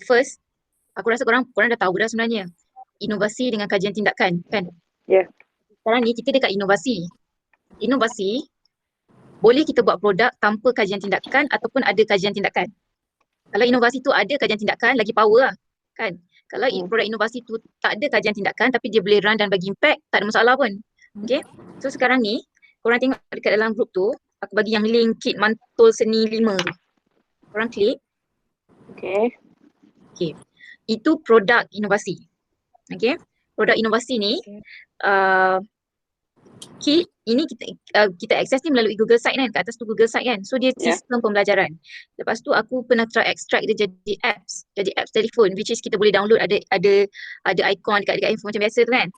First, aku rasa korang dah tahu dah sebenarnya. Inovasi dengan kajian tindakan, kan? Ya. Sekarang ni kita dekat inovasi. Inovasi, boleh kita buat produk tanpa kajian tindakan ataupun ada kajian tindakan. Kalau inovasi tu ada kajian tindakan, lagi power lah, kan? Kalau produk inovasi tu tak ada kajian tindakan tapi dia boleh run dan bagi impact, tak ada masalah pun. Okay? So sekarang ni, korang tengok dekat dalam group tu, aku bagi yang link kit mantul seni 5 tu. Korang klik. Okay. Okay. Itu produk inovasi. Okay? Produk inovasi ni, kit ini kita akses ni melalui Google Site kan, kat atas tu Google Site kan. So dia sistem pembelajaran. Lepas tu aku pernah try extract dia jadi apps telefon, which is kita boleh download, ada icon dekat handphone macam biasa tu kan.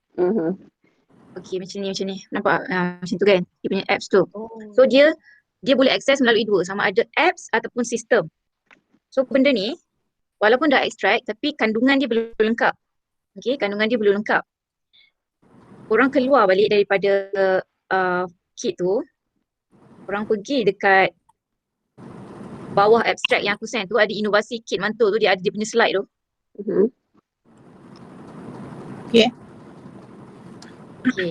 Okay, macam ni nampak macam tu kan, dia punya apps tu. So dia boleh akses melalui dua, sama ada apps ataupun sistem. So benda ni walaupun dah extract tapi kandungan dia belum lengkap. Okay, kandungan dia belum lengkap. Korang keluar balik daripada kit tu, korang pergi dekat bawah abstract yang aku send tu, ada inovasi kit mantul tu, dia ada dia punya slide tu. Okay,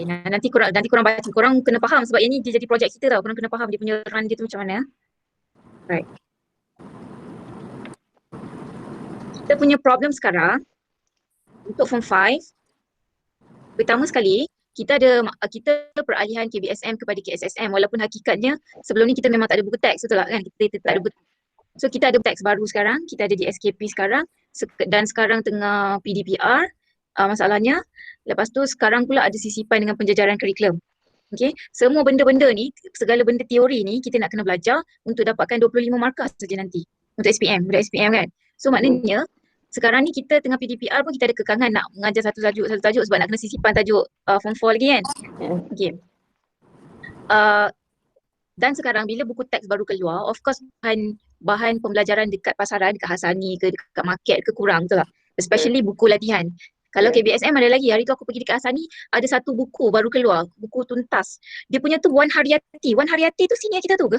nanti korang baca, korang kena faham sebab yang ni dia jadi projek kita tau, korang kena faham dia punya run dia tu macam mana. Right. Kita punya problem sekarang untuk form 5, pertama sekali kita peralihan KBSM kepada KSSM walaupun hakikatnya sebelum ni kita memang tak ada buku teks, betul tak kan? Kita tak ada buku. So kita ada teks baru sekarang, kita ada di SKP sekarang dan sekarang tengah PDPR masalahnya. Lepas tu sekarang pula ada sisipan dengan penjajaran kurikulum. Okay, semua benda-benda ni, segala benda teori ni kita nak kena belajar untuk dapatkan 25 markah saja nanti untuk SPM, budak SPM kan. So maknanya sekarang ni kita tengah PDPR pun kita ada kekangan nak mengajar satu tajuk sebab nak kena sisipan tajuk form 4 lagi kan. Okay. Dan sekarang bila buku teks baru keluar, of course bahan pembelajaran dekat pasaran, dekat Hasani ke dekat market ke kurang, betul tak? Especially buku latihan. Kalau KBSM ada lagi, hari tu aku pergi dekat Hasani, ada satu buku baru keluar, buku tuntas. Dia punya tu Wan Haryati. Wan Haryati tu senior kita tu ke?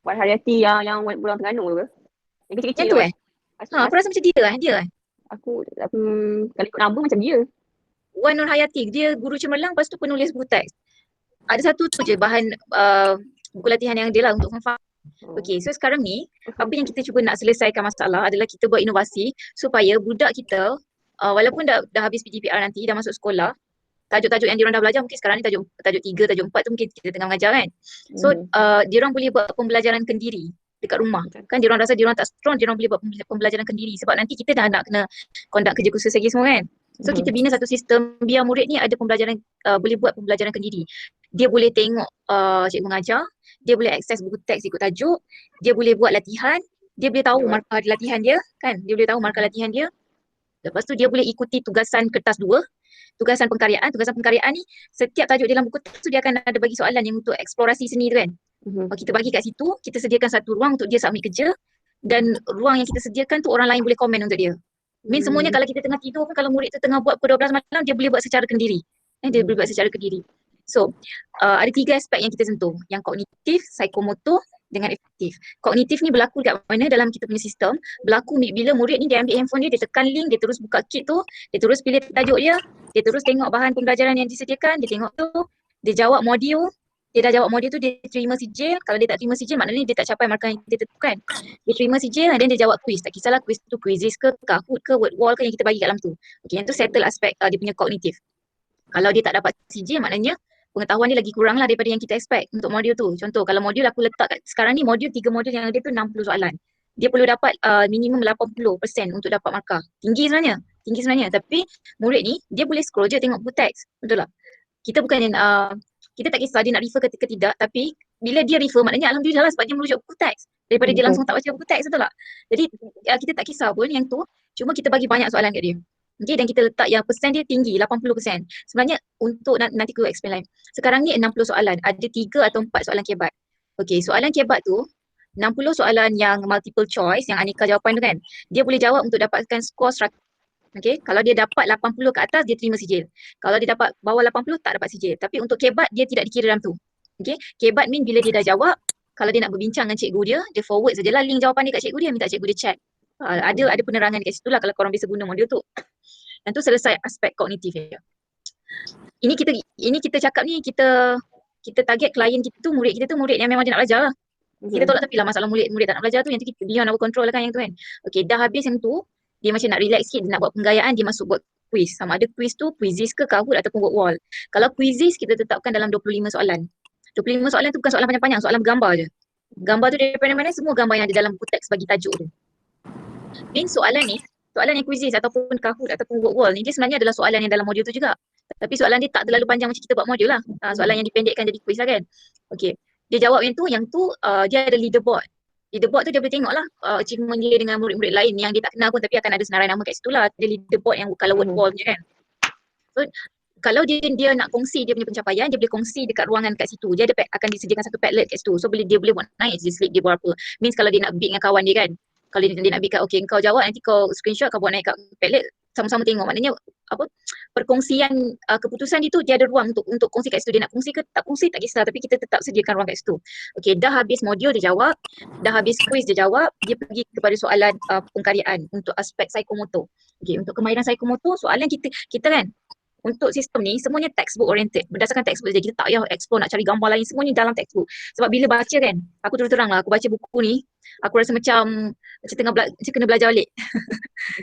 Wan Haryati yang bulan Terengganu ke? Yang kecil-kecil tu tu aku rasa macam dia kan? Aku kalau ikut nama macam dia. Wan Nur Hayati, dia guru cemerlang, lepas tu penulis buku teks. Ada satu tu je bahan buku latihan yang dia lah untuk form 5. Okay, so sekarang ni apa yang kita cuba nak selesaikan masalah adalah kita buat inovasi supaya budak kita walaupun dah habis PGPR nanti, dah masuk sekolah, tajuk-tajuk yang diorang dah belajar mungkin sekarang ni tajuk 3, tajuk 4 tu mungkin kita tengah mengajar kan. So diorang boleh buat pembelajaran kendiri dekat rumah. Kan diorang rasa diorang tak strong, diorang boleh buat pembelajaran kendiri sebab nanti kita dah nak kena conduct kerja khusus lagi semua kan. So kita bina satu sistem biar murid ni ada pembelajaran, boleh buat pembelajaran kendiri. Dia boleh tengok cikgu mengajar, dia boleh akses buku teks ikut tajuk, dia boleh buat latihan, dia boleh tahu markah latihan dia kan, dia boleh tahu markah latihan dia. Lepas tu dia boleh ikuti tugasan kertas 2, tugasan pengkaryaan. Tugasan pengkaryaan ni setiap tajuk dalam buku teks tu dia akan ada bagi soalan yang untuk eksplorasi seni tu kan. Kita bagi kat situ, kita sediakan satu ruang untuk dia submit kerja dan ruang yang kita sediakan tu orang lain boleh komen untuk dia. Semuanya kalau kita tengah tidur pun, kalau murid tu tengah buat pukul 12 malam, dia boleh buat secara kendiri. Dia boleh buat secara kendiri. So, ada 3 aspek yang kita sentuh. Yang kognitif, psikomotor dengan efektif. Kognitif ni berlaku dekat mana dalam kita punya sistem? Berlaku bila murid ni dia ambil handphone dia tekan link, dia terus buka kit tu, dia terus pilih tajuk dia terus tengok bahan pembelajaran yang disediakan, dia tengok tu, dia jawab modul, dia dah jawab modul tu, dia terima sijil. Kalau dia tak terima sijil, maknanya dia tak capai markah yang kita tentukan. Dia terima sijil dan dia jawab quiz. Tak kisahlah quiz tu quizzes ke, Kahoot ke, word wall ke yang kita bagi kat dalam tu. Okay, yang tu settle aspek dia punya kognitif. Kalau dia tak dapat sijil, maknanya pengetahuan dia lagi kurang lah daripada yang kita expect untuk modul tu. Contoh, kalau modul aku letak sekarang ni modul 3 modul yang ada tu 60 soalan. Dia perlu dapat minimum 80% untuk dapat markah. Tinggi sebenarnya. Tapi murid ni, dia boleh scroll je tengok buku teks. Betul tak? Kita bukan kita tak kisah dia nak refer ke tidak, tapi bila dia refer maknanya alhamdulillah lah sebab dia merujuk buku teks daripada dia langsung tak baca buku teks, betul tak? Jadi kita tak kisah pun yang tu, cuma kita bagi banyak soalan kat dia. Okay, dan kita letak yang persen dia tinggi, 80%. Sebenarnya untuk nanti aku explain lain. Sekarang ni 60 soalan, ada 3 atau 4 soalan kebat. Okay, soalan kebat tu 60 soalan yang multiple choice, yang aneka jawapan tu kan, dia boleh jawab untuk dapatkan skor 100. Okay, kalau dia dapat 80 ke atas, dia terima sijil. Kalau dia dapat bawah 80, tak dapat sijil. Tapi untuk kebat, dia tidak dikira dalam tu. Okay, kebat mean bila dia dah jawab, kalau dia nak berbincang dengan cikgu dia forward sajalah link jawapan dia kat cikgu dia, minta cikgu dia chat. Ada penerangan kat situ lah kalau korang bisa guna modul tu. Dan tu selesai aspek kognitif ya. Ini kita cakap ni, kita target klien kita tu, murid kita tu murid yang memang dia nak belajar lah. Kita tolak tepi lah masalah murid tak nak belajar tu, yang tu kita beyond our control lah kan yang tu kan. Okay, dah habis yang tu, dia macam nak relax sikit, dia nak buat penggayaan, dia masuk buat quiz. Sama ada quiz tu, Quizizz ke Kahoot ataupun work wall. Kalau Quizizz kita tetapkan dalam 25 soalan. 25 soalan tu bukan soalan panjang-panjang, soalan bergambar je. Gambar tu daripada mana? Semua gambar yang ada dalam buku teks bagi tajuk tu. Soalan yang Quizizz ataupun Kahoot ataupun work wall ni, dia sebenarnya adalah soalan yang dalam modul tu juga. Tapi soalan dia tak terlalu panjang macam kita buat modul lah. Soalan yang dipendekkan jadi quiz lah kan. Okay. Dia jawab yang tu dia ada leaderboard. Leaderboard tu dia boleh tengok lah achievement dia dengan murid-murid lain yang dia tak kenal pun, tapi akan ada senarai nama kat situ lah. Ada leaderboard yang kalau word wall punya kan. So kalau dia nak kongsi dia punya pencapaian, dia boleh kongsi dekat ruangan kat situ. Dia akan disediakan satu Padlet kat situ. So dia boleh buat naik je slip dia berapa. Means kalau dia nak bid dengan kawan dia kan. Kalau dia nak bid kat, okay kau jawab, nanti kau screenshot, kau buat naik kat Padlet, sama-sama tengok. Maknanya perkongsian keputusan itu dia ada ruang untuk kongsi kat situ. Dia nak kongsi ke tak kongsi tak kisah, tapi kita tetap sediakan ruang kat situ. Okay, dah habis modul dia jawab, dah habis quiz dia jawab, dia pergi kepada soalan pengkaryaan untuk aspek psikomotor. Okay, untuk kemahiran psikomotor, soalan kita kan untuk sistem ni semuanya textbook oriented, berdasarkan textbook je. Kita tak payah explore nak cari gambar lain, semuanya dalam textbook. Sebab bila baca kan, aku terus terang lah, aku baca buku ni, aku rasa macam kena belajar balik.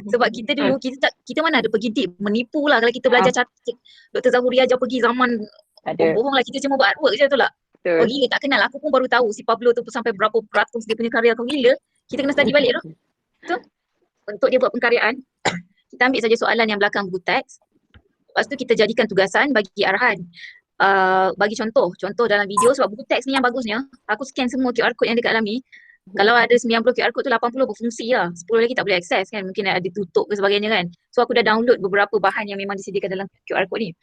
Sebab kita dulu, kita mana ada pergi deep, menipu lah kalau kita belajar cantik. Dr. Zahuri ajar pergi zaman bohong lah, kita cuma buat artwork je tu lah. Oh gila, tak kenal. Aku pun baru tahu si Pablo tu sampai berapa peratus dia punya karya. Kau gila, kita kena study balik tu. So, untuk dia buat pengkaryaan, kita ambil saja soalan yang belakang buku teks. Lepas tu kita jadikan tugasan, bagi arahan. Bagi contoh dalam video, sebab buku teks ni yang bagusnya, aku scan semua QR code yang dekat dalam ni. Kalau ada 90 QR code tu 80 berfungsi lah. 10 lagi tak boleh akses kan, mungkin ada tutup ke sebagainya kan. So aku dah download beberapa bahan yang memang disediakan dalam QR code ni.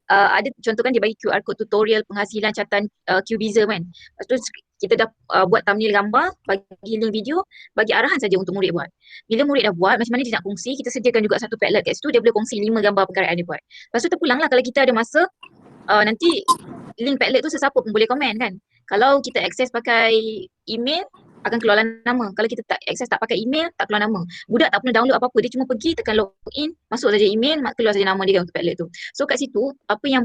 Ada contoh kan, dia bagi QR code tutorial penghasilan catatan Cubism kan. Lepas tu kita dah buat thumbnail gambar, bagi link video, bagi arahan saja untuk murid buat. Bila murid dah buat, macam mana dia nak kongsi, kita sediakan juga satu Padlet kat situ, dia boleh kongsi 5 gambar pengkaryaan dia buat. Lepas tu terpulang lah kalau kita ada masa, nanti link Padlet tu sesiapa pun boleh komen kan. Kalau kita akses pakai email, akan keluar nama. Kalau kita tak akses, tak pakai email, tak keluar nama. Budak tak pernah download apa-apa, dia cuma pergi tekan login, masuk saja email, keluar saja nama dia untuk Padlet tu. So kat situ, apa yang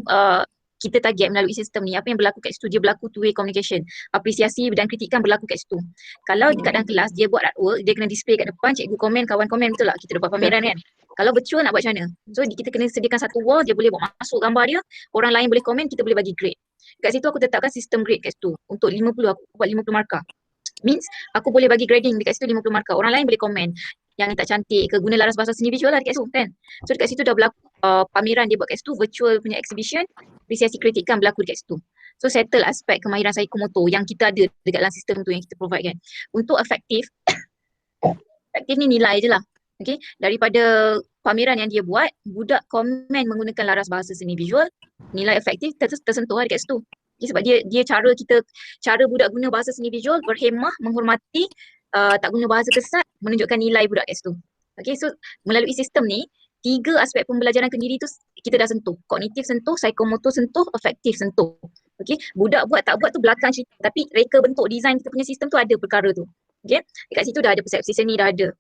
kita target melalui sistem ni, apa yang berlaku kat situ, dia berlaku two-way communication. Apresiasi dan kritikan berlaku kat situ. Kalau dekat dalam kelas, dia buat artwork, dia kena display kat depan, cikgu komen, kawan komen, betul tak? Kita dapat pameran kan? Kalau virtual nak buat macam mana? So kita kena sediakan satu wall, dia boleh buat masuk gambar dia, orang lain boleh komen, kita boleh bagi grade. Kat situ aku tetapkan sistem grade kat situ. Untuk 50, aku buat 50 markah. Means aku boleh bagi grading dekat situ 50 markah. Orang lain boleh komen yang tak cantik ke, guna laras bahasa seni visual lah dekat situ kan. So dekat situ dah berlaku pameran dia buat kat situ, virtual punya exhibition, apresiasi kritikan berlaku dekat situ. So settle aspek kemahiran psikomotor yang kita ada dekat dalam sistem tu yang kita provide kan. Untuk efektif ni nilai je lah. Okay, daripada pameran yang dia buat, budak komen menggunakan laras bahasa seni visual, nilai efektif tersentuh lah dekat situ. Okay, sebab dia cara budak guna bahasa seni visual, berhemah, menghormati, tak guna bahasa kesat, menunjukkan nilai budak kat situ. Okay, so melalui sistem ni, 3 aspek pembelajaran kendiri tu kita dah sentuh. Kognitif sentuh, psikomotor sentuh, efektif sentuh. Okay, budak buat tak buat tu belakang cerita, tapi reka bentuk design kita punya sistem tu ada perkara tu. Okay, dekat situ dah ada persepsi seni, dah ada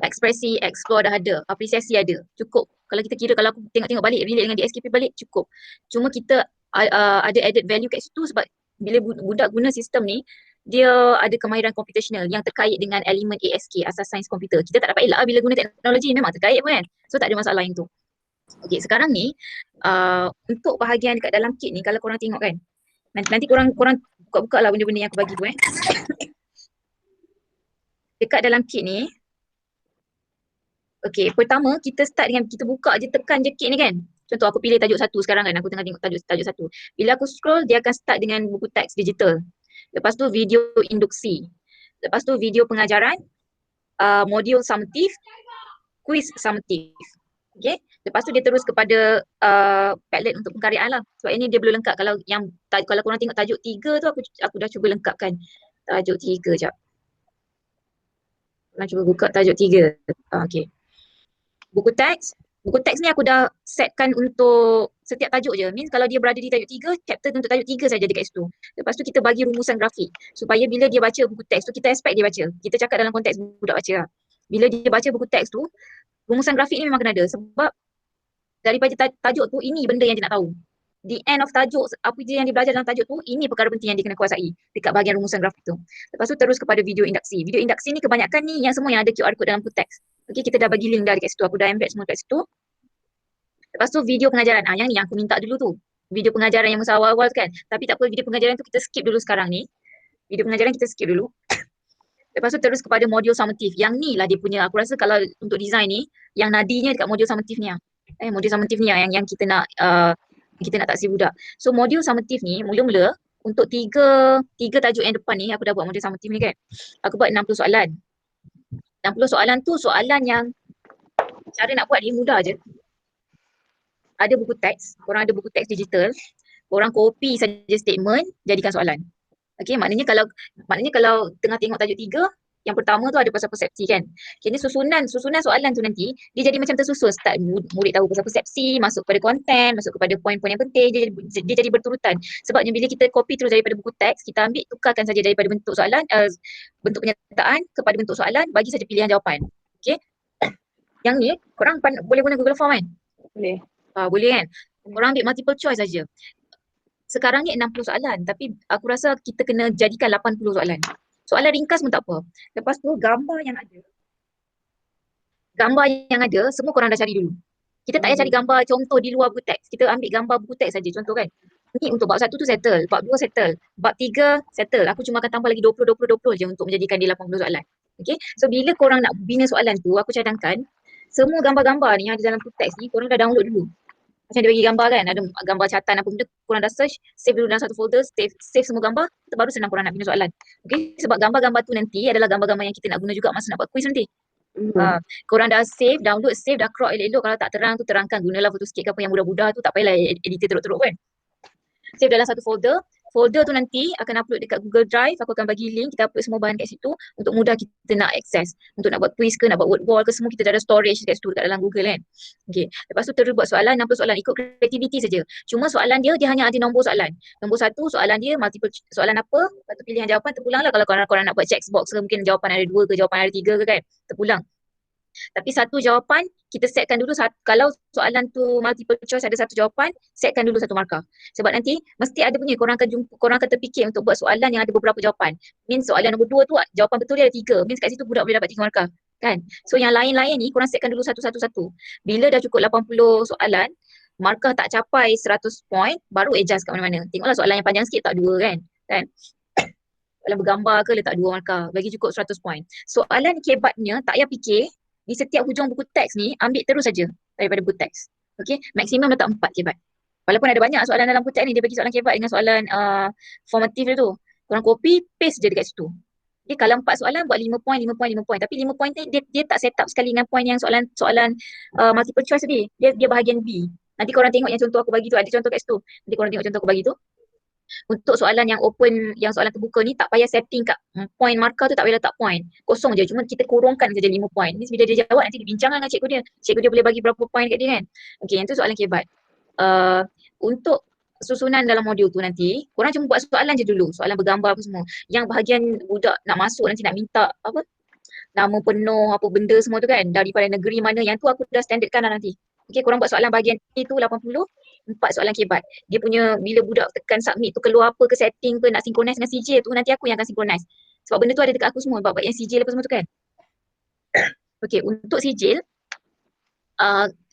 ekspresi, explore dah ada, apresiasi ada. Cukup. Kalau kita kira, kalau aku tengok-tengok balik, relate dengan DSKP balik, cukup. Cuma kita ada added value kat situ sebab bila budak guna sistem ni, dia ada kemahiran computational yang terkait dengan elemen ASK, asas sains komputer. Kita tak dapat elak bila guna teknologi, memang terkait pun kan. So tak ada masalah yang tu. Okay, sekarang ni untuk bahagian dekat dalam kit ni, kalau korang tengok kan, nanti korang buka-buka lah benda-benda yang aku bagi tu dekat dalam kit ni. Okay, pertama kita start dengan, kita buka je, tekan je kit ni kan. Contoh aku pilih tajuk 1 sekarang kan, aku tengah tengok tajuk 1. Bila aku scroll, dia akan start dengan buku teks digital. Lepas tu video induksi. Lepas tu video pengajaran, modul summative, quiz summative. Okay, lepas tu dia terus kepada Padlet untuk pengkaryaan lah. Sebab ini dia belum lengkap. Kalau korang tengok tajuk 3 tu, aku dah cuba lengkapkan tajuk 3 jap. Korang cuba buka tajuk 3. Okay. Buku teks ni aku dah setkan untuk setiap tajuk je. Means kalau dia berada di tajuk 3, chapter tu untuk tajuk 3 saja dekat situ. Lepas tu kita bagi rumusan grafik supaya bila dia baca buku teks tu kita expect dia baca. Kita cakap dalam konteks budak baca lah. Bila dia baca buku teks tu, rumusan grafik ni memang kena ada sebab daripada tajuk tu ini benda yang dia nak tahu. The end of tajuk, apa je yang dia belajar dalam tajuk tu, ini perkara penting yang dia kena kuasai dekat bahagian rumusan grafik tu. Lepas tu terus kepada video induksi. Video induksi ni kebanyakan ni yang semua yang ada QR code dalam buku teks. Okay, kita dah bagi link dah dekat situ. Aku dah embed semua kat situ. Lepas tu video pengajaran. Yang ni yang aku minta dulu tu. Video pengajaran yang masa awal-awal tu kan. Tapi tak apa, video pengajaran tu kita skip dulu sekarang ni. Video pengajaran kita skip dulu. Lepas tu terus kepada modul summative. Yang ni lah dia punya, aku rasa kalau untuk design ni, yang nadinya dekat modul summative ni lah. Modul summative ni lah yang kita nak taksir budak. So modul summative ni mula-mula untuk tiga tajuk yang depan ni aku dah buat modul summative ni kan. Aku buat 60 soalan. 60 soalan tu soalan yang cara nak buat dia mudah je. Ada buku teks, korang ada buku teks digital, korang copy saja statement, jadikan soalan. Okay, maknanya kalau tengah tengok tajuk 3, yang pertama tu ada pasal persepsi kan. Kini susunan soalan tu nanti dia jadi macam tersusun. Start murid tahu pasal persepsi, masuk kepada konten, masuk kepada poin-poin yang penting, dia jadi berturutan. Sebabnya bila kita copy terus daripada buku teks, kita ambil tukarkan saja daripada bentuk soalan, bentuk pernyataan kepada bentuk soalan, bagi saja pilihan jawapan. Okay. Yang ni korang boleh guna Google Form kan? Boleh. Boleh kan? Korang ambil multiple choice saja. Sekarang ni 60 soalan, tapi aku rasa kita kena jadikan 80 soalan. Soalan ringkas pun tak apa. Lepas tu gambar yang ada semua korang dah cari dulu. Kita tak payah cari gambar contoh di luar buku teks. Kita ambil gambar buku teks saja contoh kan. Ni untuk bab 1 tu settle, bab 2 settle, bab 3 settle. Aku cuma akan tambah lagi 20 je untuk menjadikan dia 80 soalan. Okay. So bila korang nak bina soalan tu, aku cadangkan semua gambar-gambar ni yang ada dalam buku teks ni korang dah download dulu. Macam dia bagi gambar kan, ada gambar catatan apa benda, korang dah search, save dulu dalam satu folder, save semua gambar, baru senang korang nak bina soalan. Okay, sebab gambar-gambar tu nanti adalah gambar-gambar yang kita nak guna juga masa nak buat quiz nanti. Korang dah save, download, save, dah crop elok-elok, kalau tak terang tu terangkan, gunalah photoscape ke apa yang mudah-mudah tu, tak payahlah editor teruk-teruk kan. Save dalam satu folder tu nanti akan upload dekat Google Drive, aku akan bagi link, kita upload semua bahan kat situ untuk mudah kita nak access. Untuk nak buat quiz ke, nak buat word wall ke, semua kita dah ada storage kat situ dekat dalam Google kan. Okay. Lepas tu terus buat soalan, 60 soalan ikut kreativiti saja. Cuma soalan dia hanya ada nombor soalan. Nombor 1 soalan dia multiple soalan apa, lepas tu pilihan jawapan terpulang lah kalau korang nak buat checkbox ke, mungkin jawapan ada 2 ke, jawapan ada 3 ke kan, terpulang. Tapi satu jawapan kita setkan dulu, kalau soalan tu multiple choice ada satu jawapan, setkan dulu satu markah. Sebab nanti mesti ada punya korang akan terfikir untuk buat soalan yang ada beberapa jawapan. Means soalan nombor 2 tu jawapan betul dia ada 3. Means kat situ budak boleh dapat 3 markah. Kan? So yang lain-lain ni korang setkan dulu satu-satu. Bila dah cukup 80 soalan, markah tak capai 100 point, baru adjust kat mana-mana. Tengoklah soalan yang panjang sikit tak 2 kan. Soalan bergambar ke letak 2 markah, bagi cukup 100 point. Soalan kebatnya tak payah fikir. Di setiap hujung buku teks ni, ambil terus saja daripada buku teks. Okay, maksimum letak 4 kebat. Walaupun ada banyak soalan dalam buku teks ni, dia bagi soalan kebat dengan soalan formatif dia tu. Korang copy, paste je dekat situ. Okay, kalau 4 soalan, buat 5 point. Tapi 5 point ni, dia tak set up sekali dengan point yang soalan multiple choice tadi. Dia bahagian B. Nanti korang tengok yang contoh aku bagi tu, ada contoh kat situ. Nanti korang tengok contoh aku bagi tu. Untuk soalan yang open, yang soalan terbuka ni tak payah setting kat point markah tu, tak payah letak point. Kosong je, cuma kita kurungkan saja 5 point. Ni bila dia jawab nanti dibincangkan dengan cikgu dia. Cikgu dia boleh bagi berapa point kat dia kan. Okey, yang tu soalan kebat. Untuk susunan dalam modul tu nanti, korang cuma buat soalan je dulu, soalan bergambar apa semua. Yang bahagian budak nak masuk nanti nak minta apa? Nama penuh, apa benda semua tu kan, daripada negeri mana, yang tu aku dah standardkan lah nanti. Okey, korang buat soalan bahagian itu 80, 4 soalan kebat. Dia punya bila budak tekan submit tu keluar apa ke setting ke, nak synchronize dengan sijil tu, nanti aku yang akan synchronize. Sebab benda tu ada dekat aku semua, bab yang sijil apa semua tu kan. Okey, untuk sijil,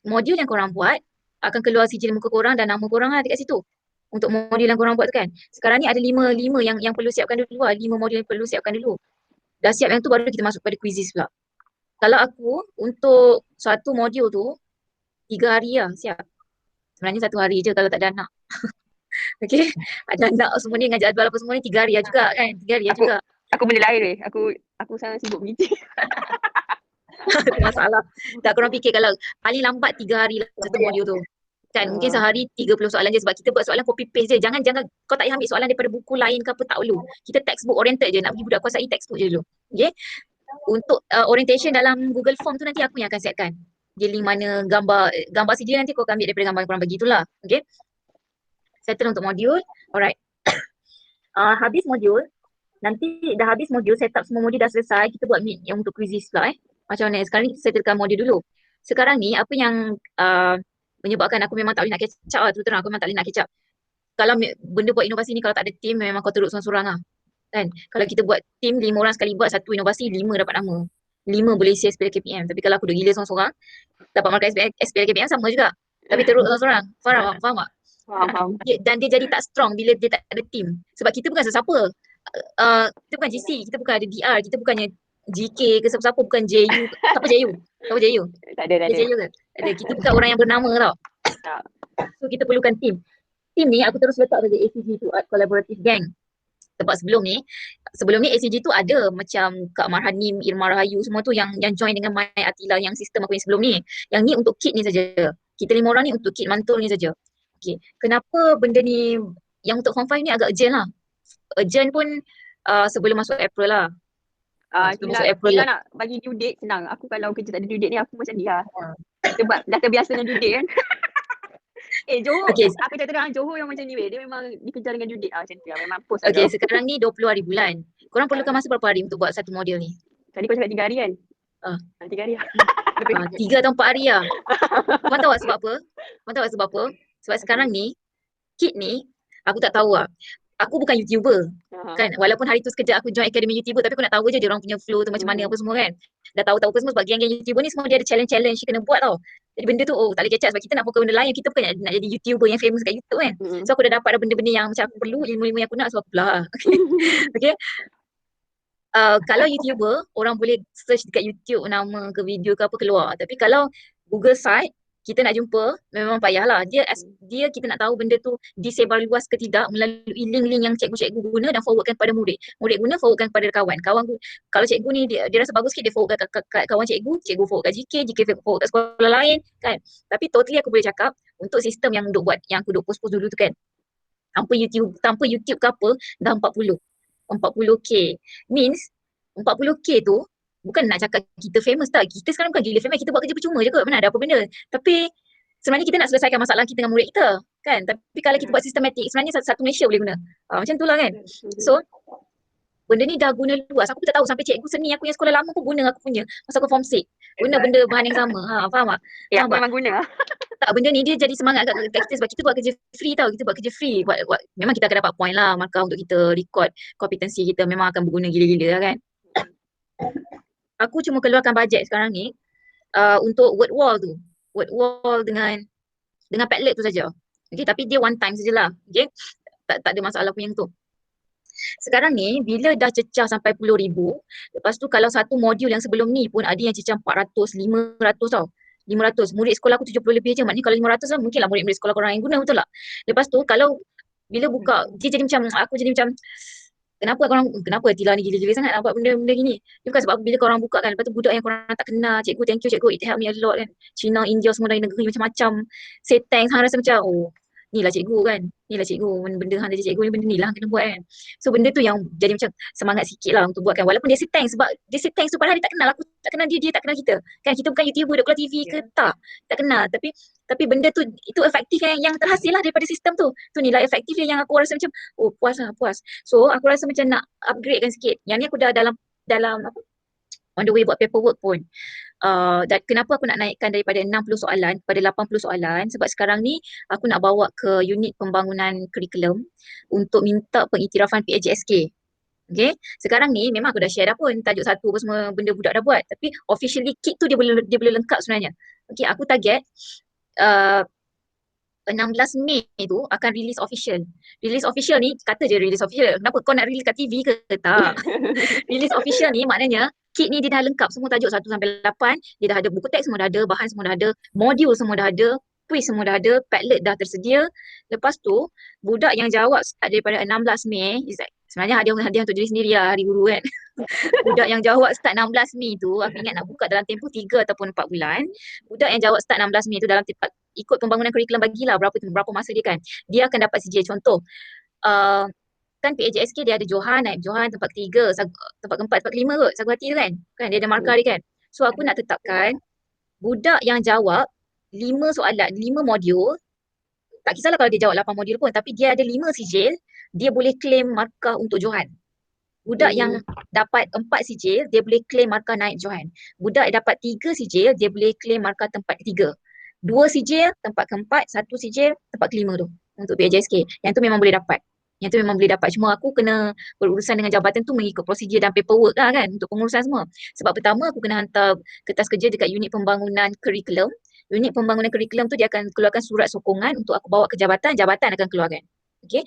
modul yang korang buat akan keluar sijil muka korang dan nama korang lah dekat situ. Untuk modul yang korang buat tu kan. Sekarang ni ada 5 yang perlu siapkan dulu lah. 5 modul yang perlu siapkan dulu. Dah siap yang tu baru kita masuk pada quizzes pula. Kalau aku untuk satu modul tu 3 hari lah siap. Sebenarnya 1 hari je kalau tak ada anak. Okay, ada anak semua ni dengan jadual apa semua ni 3 hari lah juga kan. 3 hari lah juga. Aku benda lain Aku sangat sibuk meeting. Itu masalah. Tak korang fikir kalau paling lambat 3 hari lah satu modul tu. Kan mungkin sehari 30 soalan je sebab kita buat soalan copy paste je. Jangan kau tak payah ambil soalan daripada buku lain ke apa, tak perlu. Kita textbook oriented je, nak bagi budak kuasai textbook je dulu. Okay. Untuk orientation dalam Google Form tu nanti aku yang akan setkan. dia link mana gambar CD nanti kau akan ambil daripada gambar yang korang bagi itulah. Okay. Settle untuk modul. Alright. Habis modul, nanti dah habis modul, setup semua modul dah selesai, kita buat meet yang untuk quizzes pula Macam mana? Sekarang ni settlekan modul dulu. Sekarang ni apa yang menyebabkan aku memang tak boleh nak catch up lah, terus terang aku memang tak boleh nak catch up. Kalau benda buat inovasi ni kalau tak ada team memang kau teruk seorang-seorang lah. Kan? Kalau kita buat team 5 orang sekali buat satu inovasi, 5 dapat nama. 5 boleh isi SPL KPM. Tapi kalau aku dah gila seorang-seorang, dapat markah SPL KPM sama juga. Tapi teruk seorang-seorang. Faham tak? Faham. Dan dia jadi tak strong bila dia tak ada team. Sebab kita bukan sesiapa. Kita bukan GC, kita bukan ada DR, kita bukannya GK ke siapa-siapa, bukan JU. Siapa JU? Siapa JU? Tak ada. JU ke? Ada. Kita bukan orang yang bernama tau. Tak. So kita perlukan team. Team ni aku terus letak saja ACG tu, Art Collaborative Gang. Sebab sebelum ni ACG tu ada macam Kak Marhanim, Irma Rahayu semua tu yang join dengan Mai Atila yang sistem aku yang sebelum ni. Yang ni untuk kit ni saja. Kita 5 orang ni untuk kit mantul ni saja. Okay. Kenapa benda ni yang untuk form 5 ni agak urgent lah. Urgent pun sebelum masuk April lah. Sebelum masuk April Tila lah. nak bagi due date senang. Aku kalau kerja tak ada due date ni aku macam dia. Sebab dah terbiasa dengan due date kan. Johor, Okay. aku cakap terang Johor yang macam ni weh. Dia memang dikejar dengan due date macam tu lah. Memang post Okay, lah. sekarang ni 20 hari bulan. Korang perlukan masa berapa hari untuk buat satu model ni? Tadi kau cakap 3 hari kan? 3 hari lah. 3 atau 4 hari lah. Korang tahu tak sebab apa? Sebab sekarang ni, kit ni, aku tak tahu lah. Aku bukan YouTuber. Kan, walaupun hari tu sekejap aku join Akademi YouTuber, tapi aku nak tahu je dia orang punya flow tu macam mana apa semua kan. Dah tahu apa semua sebab geng-geng YouTuber ni semua dia ada challenge dia kena buat tau. Jadi benda tu tak boleh kecap sebab kita nak fokus benda lain, kita bukan nak jadi YouTuber yang famous kat YouTube kan. So aku dah dapat dah benda-benda yang macam aku perlu, ilmu-ilmu yang aku nak, so aku belah. Okay. Kalau YouTuber, orang boleh search dekat YouTube nama ke video ke apa keluar. Tapi kalau Google site, kita nak jumpa, memang payahlah. Dia kita nak tahu benda tu disebar luas ke tidak melalui link-link yang cikgu-cikgu guna dan forwardkan kepada murid. Murid guna, forwardkan kepada kawan. Kalau cikgu ni dia rasa bagus sikit, dia forwardkan kat kawan cikgu forward kat GK forward kat sekolah lain kan. Tapi totally aku boleh cakap untuk sistem yang duk buat, yang aku duk post-post dulu tu kan. Tanpa YouTube ke apa, dah 40K. Means 40K tu bukan nak cakap kita famous tak. Kita sekarang bukan gila famous, kita buat kerja percuma je kot. Mana ada apa benda. Tapi sebenarnya kita nak selesaikan masalah kita dengan murid kita. Kan? Tapi kalau kita buat sistematik, sebenarnya satu Malaysia boleh guna. Macam tu lah kan. So, benda ni dah guna luas. Aku tak tahu sampai cikgu seni aku yang sekolah lama pun guna aku punya. Masa aku form 6. Guna benda bahan yang sama. Faham tak? Ya, aku memang guna. Tak, benda ni dia jadi semangat kat kita sebab kita buat kerja free tau. Kita buat kerja free. Memang kita akan dapat point lah markah untuk kita record kompetensi kita. Memang akan berguna gila-gila lah kan. Aku cuma keluarkan bajet sekarang ni untuk word wall tu. Word wall dengan Padlet tu saja. Okay, tapi dia one time sajalah. Okay. Tak ada masalah pun yang tu. Sekarang ni bila dah cecah sampai 10,000, lepas tu kalau satu modul yang sebelum ni pun ada yang cecah 400, 500 tau. 500. Murid sekolah aku 70 lebih je. Maknanya kalau 500 lah mungkinlah murid-murid sekolah korang yang guna, betul tak? Lepas tu kalau bila buka, dia jadi macam, aku jadi macam kenapa Tila ni gila-gila sangat nak buat benda-benda gini. Dia bukan sebab bila korang buka kan, lepas tu budak yang korang tak kenal, cikgu thank you cikgu, it help me a lot kan. Cina, India semua dari negeri macam-macam. Say thanks, hang rasa macam ni lah cikgu kan. Ni lah cikgu, benda hang jadi cikgu ni benda ni lah kena buat kan. So benda tu yang jadi macam semangat sikit lah untuk buat kan. Walaupun dia say thanks sebab dia say thanks tu padahal dia tak kenal aku, tak kenal dia tak kenal kita. Kan kita bukan YouTuber duk keluar TV ke tak kenal. Tapi benda tu itu efektif yang terhasil lah daripada sistem tu. Tu nilai efektif yang aku rasa macam puas. So aku rasa macam nak upgradekan sikit. Yang ni aku dah dalam apa? On the way buat paperwork pun. Dan kenapa aku nak naikkan daripada 60 soalan kepada 80 soalan, sebab sekarang ni aku nak bawa ke unit pembangunan kurikulum untuk minta pengiktirafan PAJSK. Okay, sekarang ni memang aku dah share dah pun tajuk satu apa semua benda budak dah buat, tapi officially kit tu dia boleh lengkap sebenarnya. Okay, aku target 16 Mei tu akan release official. Release official ni, kata je release official. Kenapa kau nak release kat TV ke? Tak. Release official ni maknanya kit ni dia dah lengkap semua tajuk 1 sampai 8. Dia dah ada buku teks semua dah ada, bahan semua dah ada, modul semua dah ada, quiz semua dah ada, Padlet dah tersedia. Lepas tu, budak yang jawab start daripada 16 Mei, sebenarnya hadiah untuk diri sendiri lah, hari guru kan. Budak yang jawab start 16 Mei tu, aku ingat nak buka dalam tempoh 3 ataupun 4 bulan. Budak yang jawab start 16 Mei tu dalam ikut pembangunan kurikulum bagilah berapa masa dia kan. Dia akan dapat CJ. Contoh, kan PAJSK dia ada Johan, naib Johan tempat ketiga, tempat keempat, tempat kelima kot, Sagu Hati tu kan. Kan dia ada markah dia kan. So aku nak tetapkan budak yang jawab 5 soalan, 5 modul, tak kisahlah kalau dia jawab 8 modul pun, tapi dia ada 5 sijil, dia boleh claim markah untuk Johan. Budak yang dapat 4 sijil, dia boleh claim markah naik Johan. Budak yang dapat 3 sijil, dia boleh claim markah tempat ketiga. 2 sijil, tempat keempat, 1 sijil, tempat kelima tu untuk PJSK. Yang tu memang boleh dapat. Yang tu memang boleh dapat. Cuma aku kena berurusan dengan jabatan tu mengikut prosedur dan paperwork lah kan untuk pengurusan semua. Sebab pertama aku kena hantar kertas kerja dekat unit pembangunan kurikulum. Unit pembangunan kurikulum tu dia akan keluarkan surat sokongan untuk aku bawa ke jabatan, jabatan akan keluarkan. Okay.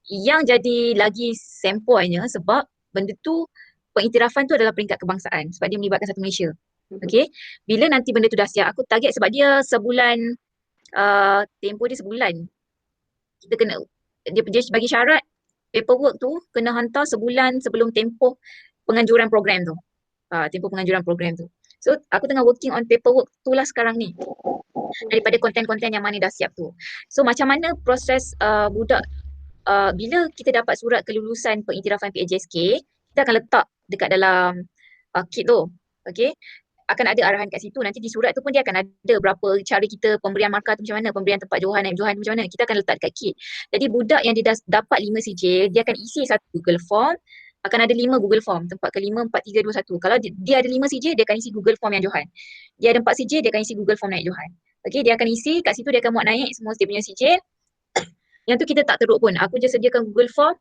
Yang jadi lagi sempoinya sebab benda tu pengiktirafan tu adalah peringkat kebangsaan sebab dia melibatkan satu Malaysia. Okay. Bila nanti benda tu dah siap, aku target sebab dia sebulan, tempoh dia sebulan. Kita kena, dia bagi syarat paperwork tu kena hantar sebulan sebelum tempoh penganjuran program tu. Tempoh penganjuran program tu. So aku tengah working on paperwork tu lah sekarang ni. Daripada konten-konten yang mana dah siap tu. So macam mana proses budak bila kita dapat surat kelulusan pengiktirafan PAJSK, kita akan letak dekat dalam kit tu. Okay. Akan ada arahan kat situ. Nanti di surat tu pun dia akan ada berapa cara kita pemberian markah tu macam mana, pemberian tempat Johan, naib Johan macam mana. Kita akan letak dekat kit. Jadi budak yang dia dah dapat 5 sijil, dia akan isi satu Google Form. Akan ada 5 Google Form. Tempat ke-5, 4, 3, 2, 1. Kalau dia ada 5 sijil, dia akan isi Google Form yang Johan. Dia ada 4 sijil, dia akan isi Google Form naik Johan. Okay, dia akan isi, kat situ dia akan muat naik semua dia punya sijil. Yang tu kita tak teruk pun. Aku je sediakan Google Form.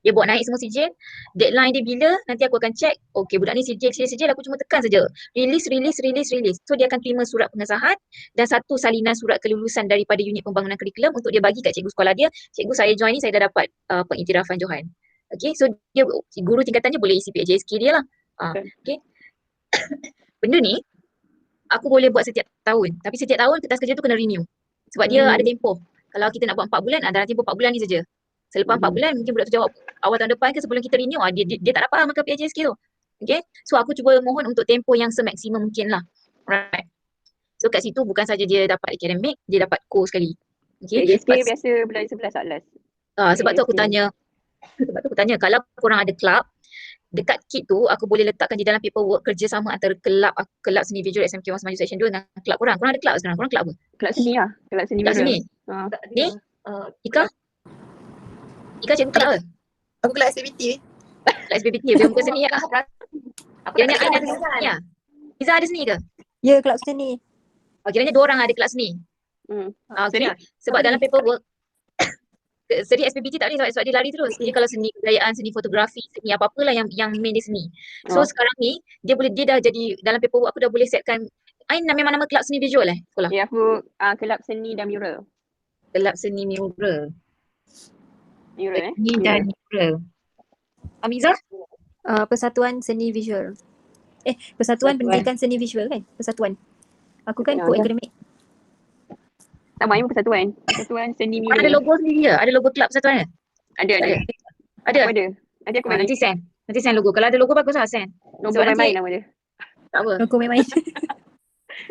Dia buat naik semua sijil. Deadline dia bila, nanti aku akan check. Okay, budak ni sijil, aku cuma tekan saja. Release. So dia akan terima surat pengesahan dan satu salinan surat kelulusan daripada unit pembangunan kurikulum untuk dia bagi kat cikgu sekolah dia. Cikgu, saya join ni, saya dah dapat pengiktirafan Johan. Okay, so dia, guru tingkatannya boleh isi PJSK dia lah. Okay. Benda ni, aku boleh buat setiap tahun. Tapi setiap tahun kertas kerja tu kena renew. Sebab dia ada tempoh. Kalau kita nak buat 4 bulan, dalam tempoh 4 bulan ni saja. Selepas 4 bulan, mungkin budak tu jawab awal tahun depan ke sebelum kita renew, dia tak dapat markah PJSK tu. Okay. So aku cuba mohon untuk tempoh yang semaksimum mungkin lah. Alright. So kat situ bukan saja dia dapat akademik, dia dapat core sekali. Okay. PJSK biasa bulan 11 sebab tu aku tanya, kalau korang ada kelab, dekat kit tu aku boleh letakkan di dalam paperwork kerjasama antara kelab seni visual SMK Wang Semaju Section 2 dengan kelab korang. Korang ada kelab sekarang? Korang kelab apa? Kelab seni lah. Kelab seni. Kelab seni. Ni? Ika cikgu kelab apa? Aku kelab aktiviti. Kelab SBBT, bukan seni lah. Kiranya ada seni lah. Iza ada seni ke? Ya, kelab seni. Kiranya 2 orang ada kelab seni. Okay. Sebab dalam paperwork seni SPBT tak boleh sebab dia lari terus. Dia kalau seni kebudayaan, seni fotografi, seni apa-apalah yang main dia seni. So sekarang ni dia dah jadi dalam paperwork aku dah boleh setkan memang nama kelab seni visual sekolah. Ya, aku kelab seni dan mural. Kelab seni mural. Seni dan Mural. mural. Amiza? Persatuan Seni Visual. Persatuan Pendidikan Seni Visual kan? Persatuan. Aku kan co-akademik. Sama yang persatuan. Persatuan seni mural. Ada logo sendiri ke? Ada logo kelab persatuan ke? Ada. Ada? Nanti aku bagi. Nanti send logo. Kalau ada logo bagus lah send. Logo main-main nama dia. Tak apa. Logo main-main.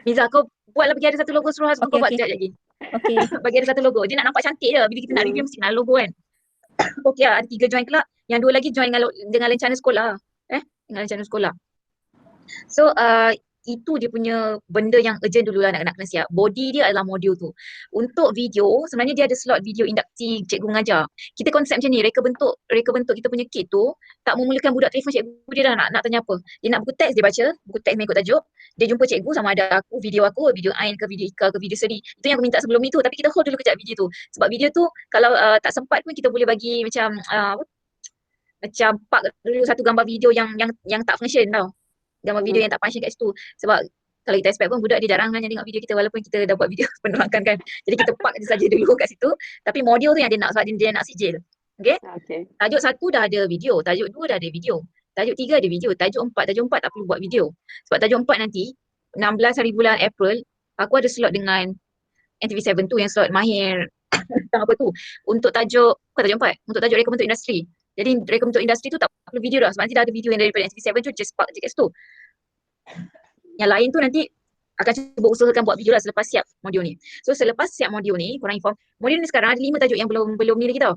Miza, kau buatlah bagi ada satu logo suruh Hazman kau buat sekejap lagi. Okay. Bagi ada satu logo. Dia nak nampak cantik je. Bila kita nak review mesti nak ada logo kan. Okay lah, ada 3 join kelab. Yang 2 lagi join dengan lencana sekolah. Dengan lencana sekolah. So, itu dia punya benda yang urgent dulu lah nak kena siap. Body dia adalah modul tu. Untuk video, sebenarnya dia ada slot video induktif cikgu mengajar. Kita konsep macam ni, reka bentuk kita punya kit tu tak memerlukan budak telefon cikgu dia dah nak tanya apa. Dia nak buku teks, dia baca, buku teks mengikut tajuk. Dia jumpa cikgu sama ada video Ain ke video Ika ke video Seri. Itu yang aku minta sebelum ni tu. Tapi kita hold dulu kejap video tu. Sebab video tu kalau tak sempat pun kita boleh bagi macam macam park dulu satu gambar video yang tak function tau. Gambar video yang tak function kat situ. Sebab kalau kita expect pun budak dia jarang kan tengok video kita walaupun kita dah buat video penerangkan kan. Jadi kita park je saja dulu kat situ. Tapi modul tu yang dia nak sebab dia nak sijil. Okay? Tajuk 1 dah ada video. Tajuk 2 dah ada video. Tajuk 3 ada video. Tajuk 4 tak perlu buat video. Sebab tajuk 4 nanti 16 hari bulan April aku ada slot dengan NTV7 tu yang slot mahir tentang apa tu. Untuk tajuk, bukan tajuk 4. Untuk tajuk reka bentuk industri. Jadi reka bentuk industri tu tak perlu video dah sebab nanti dah ada video yang daripada NTV7 tu just park je kat situ. Yang lain tu nanti akan cuba usahakan buat video lah selepas siap modul ni. So selepas siap modul ni, korang inform. Modul ni sekarang ada 5 tajuk yang belum ni lagi tau.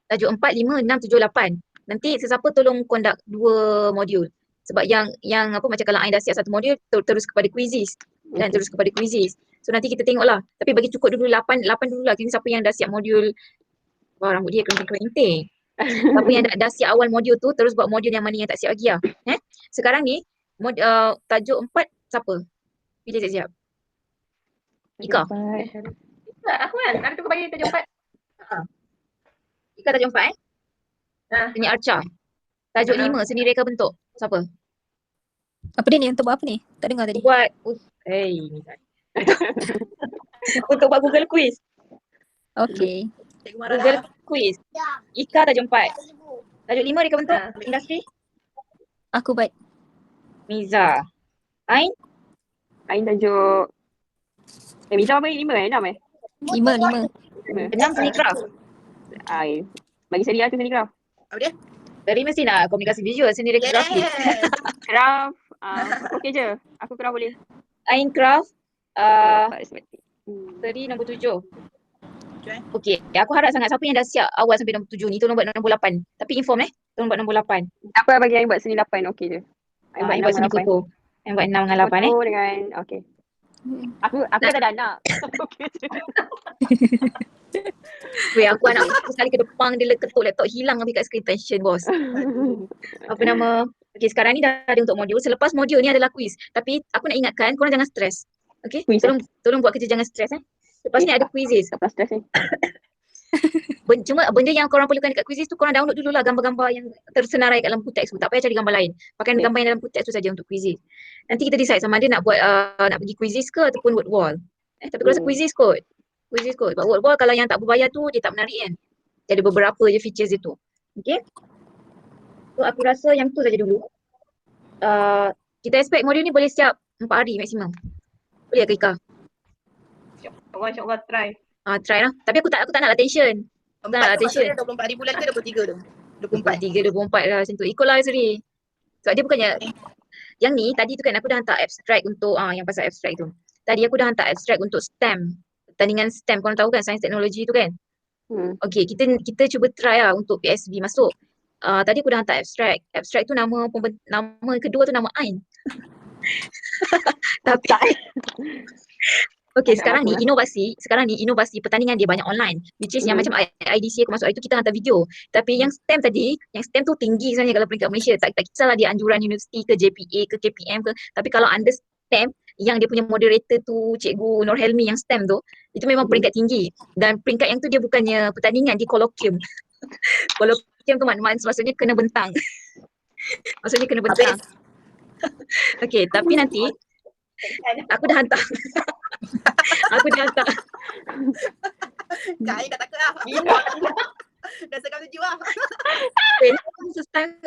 Tajuk 4, 5, 6, 7, 8. Nanti sesiapa tolong conduct 2 modul. Sebab yang apa macam kalau Ain dah siap satu modul terus kepada quizzes dan terus kepada quizzes. So nanti kita tengoklah. Tapi bagi cukup dulu 8 dulu lah. Kini siapa yang dah siap modul, wah rambut dia kering-kering. Siapa yang dah siap awal modul tu terus buat modul yang mana yang tak siap lagi lah. Sekarang ni tajuk 4 siapa? Pilih siap-siap. Ika. Aku kan, aku tu bagi tajuk 4. Ika tajuk 4 Seni Arca. Tajuk 5 seni reka bentuk. Siapa? Apa dia ni? Untuk buat apa ni? Tak dengar tadi. Buat untuk buat Google quiz. Okay. Google quiz. Ika tajuk 4. Tajuk 5 reka bentuk industri. Aku buat. Miza. Ain? Ain tajuk Miza bagi 5 6 5. 6 seni craft. Ain bagi seni tu seni craft. Apa dia? Dari mesti nak komunikasi visual seni reka grafik. Craft okey je. Aku craft boleh. Ain craft Hmm. seri nombor 7. Okey, aku harap sangat siapa yang dah siap awal sampai nombor 7 ni tolong buat nombor 8. Tapi inform tolong buat nombor 8. Tak apa bagi Ain buat seni 8 okey je. Ain buat seni foto. Ain buat 6 dengan 8 Foto dengan okey. Aku tak ada anak. Okey je. Weh, aku anak aku sekali ke depan dia ketuk laptop hilang habis kat screen tension bos. Apa nama? Okey, sekarang ni dah ada untuk modul. Selepas modul ni adalah quiz. Tapi aku nak ingatkan korang jangan stres. Okey? Quiz, Tolong buat kerja jangan stres Lepas ni ada quizzes. Tak stres ni. Cuma benda yang korang perlukan dekat quizzes tu korang download dululah gambar-gambar yang tersenarai kat dalam buku teks tu. Tak payah cari gambar lain. Pakai gambar yang dalam buku teks tu saja untuk quizzes. Nanti kita decide sama ada nak buat nak pergi quizzes ke ataupun word wall. Tapi aku rasa quizzes kot. Sebab word wall kalau yang tak berbayar tu dia tak menarik kan. Dia ada beberapa je features dia tu. Okay. So aku rasa yang tu saja dulu. Kita expect modul ni boleh siap 4 hari maksimum. Boleh ke Ika? InsyaAllah try. Try lah. Tapi aku tak nak lah tension. Tak nak lah tension. 24 hari bulan ke 23 tu? 24. 23, 24 lah macam tu. Ikutlah Suri. Sebab dia bukannya yang ni tadi tu kan aku dah hantar abstract untuk yang pasal abstract tu. Tadi aku dah hantar abstract untuk STEM. Pertandingan STEM korang tahu kan, sains teknologi tu kan. Okay, kita cuba try lah untuk PSB masuk. Tadi aku dah hantar abstract. Abstract tu nama kedua tu nama Ain. Tapi okay, sekarang ni inovasi pertandingan dia banyak online. Which is yang macam IDC aku masuk hari tu kita hantar video. Tapi yang STEM tadi, yang STEM tu tinggi sebenarnya kalau peringkat Malaysia. Tak kisahlah dia anjuran universiti ke JPA ke KPM ke. Tapi kalau under STEM, yang dia punya moderator tu Cikgu Nur Helmi yang STEM tu, itu memang peringkat tinggi. Dan peringkat yang tu dia bukannya pertandingan, dia kolokium. Kolokium tu maksudnya kena bentang. Maksudnya kena bentang. Okay, tapi nanti aku dah hantar. Kak Ain dah takut lah. Dah sekam tuju lah.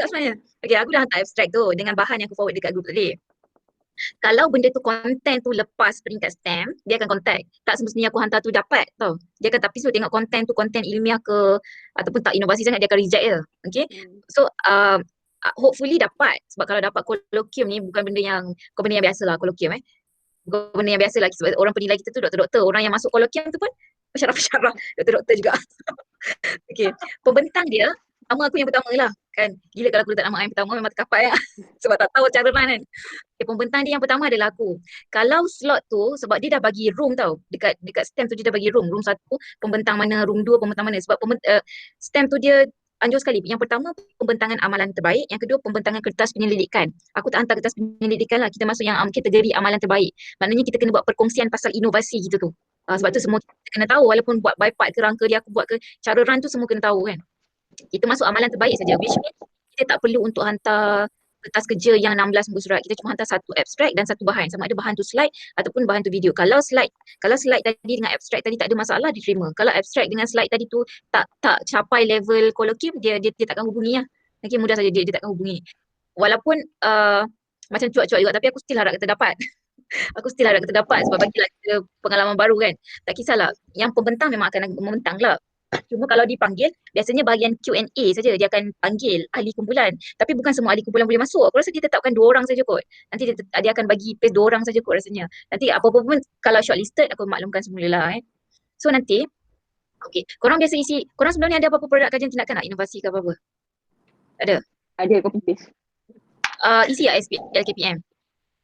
Sebenarnya. Okay, aku dah hantar abstract tu dengan bahan yang aku forward dekat group tadi. Kalau benda tu konten tu lepas peringkat STEM, dia akan contact. Tak semestinya aku hantar tu dapat tau. Dia akan tapi tengok konten tu konten ilmiah ke ataupun tak inovasi sangat dia akan reject je. Okay. So hopefully dapat. Sebab kalau dapat kolokium ni bukan benda yang biasa lah kolokium bukan benda yang biasa lah. Sebab orang penilai kita tu doktor-doktor. Orang yang masuk kolokium tu pun pensyarah-pensyarah. Doktor-doktor juga. Okay. Pembentang dia nama aku yang pertama lah kan. Gila kalau aku letak nama Ain pertama memang terkapai lah. Sebab tak tahu cara run kan. Okay, pembentang dia yang pertama adalah aku. Kalau slot tu sebab dia dah bagi room tau. Dekat STEM tu dia dah bagi room. Room 1 pembentang mana, room 2 pembentang mana. Sebab STEM tu dia anjur sekali. Yang pertama pembentangan amalan terbaik, yang kedua pembentangan kertas penyelidikan. Aku tak hantar kertas penyelidikan lah. Kita masuk yang kategori amalan terbaik. Maknanya kita kena buat perkongsian pasal inovasi gitu tu. Sebab tu semua kita kena tahu walaupun buat by part ke rangka dia aku buat ke cara run tu semua kena tahu kan. Kita masuk amalan terbaik saja, which means kita tak perlu untuk hantar kertas kerja yang 16 muka surat. Kita cuma hantar satu abstract dan satu bahan. Sama ada bahan tu slide ataupun bahan tu video. Kalau slide tadi dengan abstract tadi tak ada masalah, diterima. Kalau abstract dengan slide tadi tu tak capai level kolokium, dia takkan hubungi lah. Okay, mudah saja dia takkan hubungi. Walaupun macam cuak-cuak juga, tapi aku still harap kita dapat. Sebab bagilah kita pengalaman baru kan. Tak kisahlah. Yang pembentang memang akan membentang lah. Cuma kalau dipanggil, biasanya bahagian Q&A saja dia akan panggil ahli kumpulan. Tapi bukan semua ahli kumpulan boleh masuk. Aku rasa dia tetapkan 2 orang saja kot. Nanti dia akan bagi pace 2 orang saja kot rasanya. Nanti apa-apa pun kalau shortlisted aku maklumkan semula lah. So nanti, okay, korang biasa isi, korang sebelum ni ada apa-apa produk kajian tindakan nak inovasi ke apa-apa? Tak ada? Ada copy paste. Isi lah SPL KPM.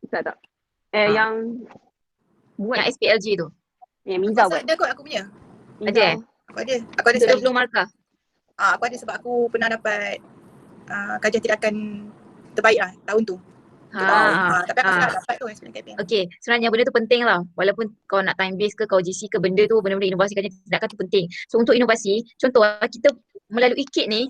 Tak. Ah. Yang buat Yang SPLG tu. yang Aku Miza rasa buat. ada kot aku punya. Ada eh? Aku ada Untuk sekali. 20 markah. Aku ada sebab aku pernah dapat kajian tindakan terbaik lah tahun tu. Tapi aku tak dapat tu SPM KPM. Okay, sebenarnya benda tu penting lah. Walaupun kau nak time base ke, kau GC ke, benda tu, benda-benda inovasi kajian tindakan tu penting. So untuk inovasi, contoh kita melalui KIT ni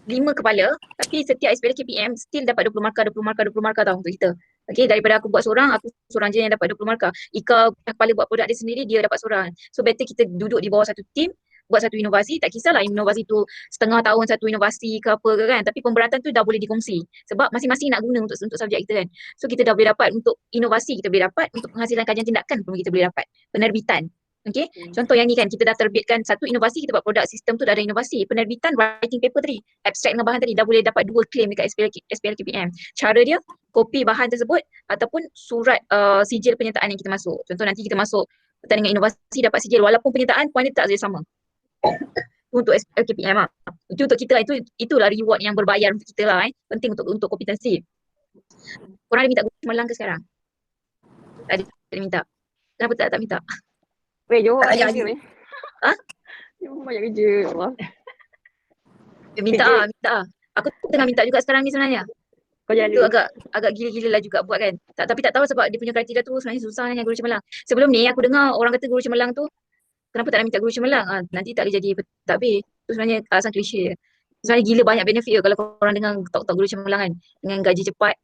5 kepala, tapi setiap SPL KPM still dapat 20 markah tau untuk kita. Okay, daripada aku buat seorang, aku seorang je yang dapat 20 markah. Ika kepala buat produk dia sendiri, dia dapat seorang. So better kita duduk di bawah satu team, buat satu inovasi, tak kisahlah inovasi tu setengah tahun satu inovasi ke apa ke kan, tapi pemberatan tu dah boleh dikongsi sebab masing-masing nak guna untuk subjek kita kan. So kita dah boleh dapat untuk inovasi, kita boleh dapat untuk penghasilan kajian tindakan pun kita boleh dapat. Penerbitan. Okay, contoh yang ni kan, kita dah terbitkan satu inovasi, kita buat produk sistem tu dah ada inovasi. Penerbitan writing paper tadi, abstract dengan bahan tadi dah boleh dapat 2 claim dekat SPL KPM. Cara dia, kopi bahan tersebut ataupun surat sijil penyertaan yang kita masuk. Contoh nanti kita masuk pertandingan inovasi dapat sijil walaupun penyertaan poin dia tak sama. Untuk SPL KPM lah. Itu untuk kita lah, itulah reward yang berbayar untuk kita lah Penting untuk kompetensi. Korang ada minta guru cemerlang ke sekarang? Tak ada minta. Kenapa tak minta? Weh, Johor Tak banyak payah kerja lagi. weh. Ha? Johor banyak kerja. Allah. Minta lah. Aku tengah minta juga sekarang ni sebenarnya. Kau jalan Itu dulu. agak gila-gila lah juga buat kan. Tapi tak tahu sebab dia punya kriteria tu sebenarnya susah dengan guru cemerlang. Sebelum ni aku dengar orang kata guru cemerlang tu, kenapa tak nak minta guru cemerlang? Nanti tak boleh jadi tak habis. Itu sebenarnya alasan klise je. Sebenarnya gila banyak benefit je kalau korang dengar talk guru cemerlang kan. Dengan gaji cepat,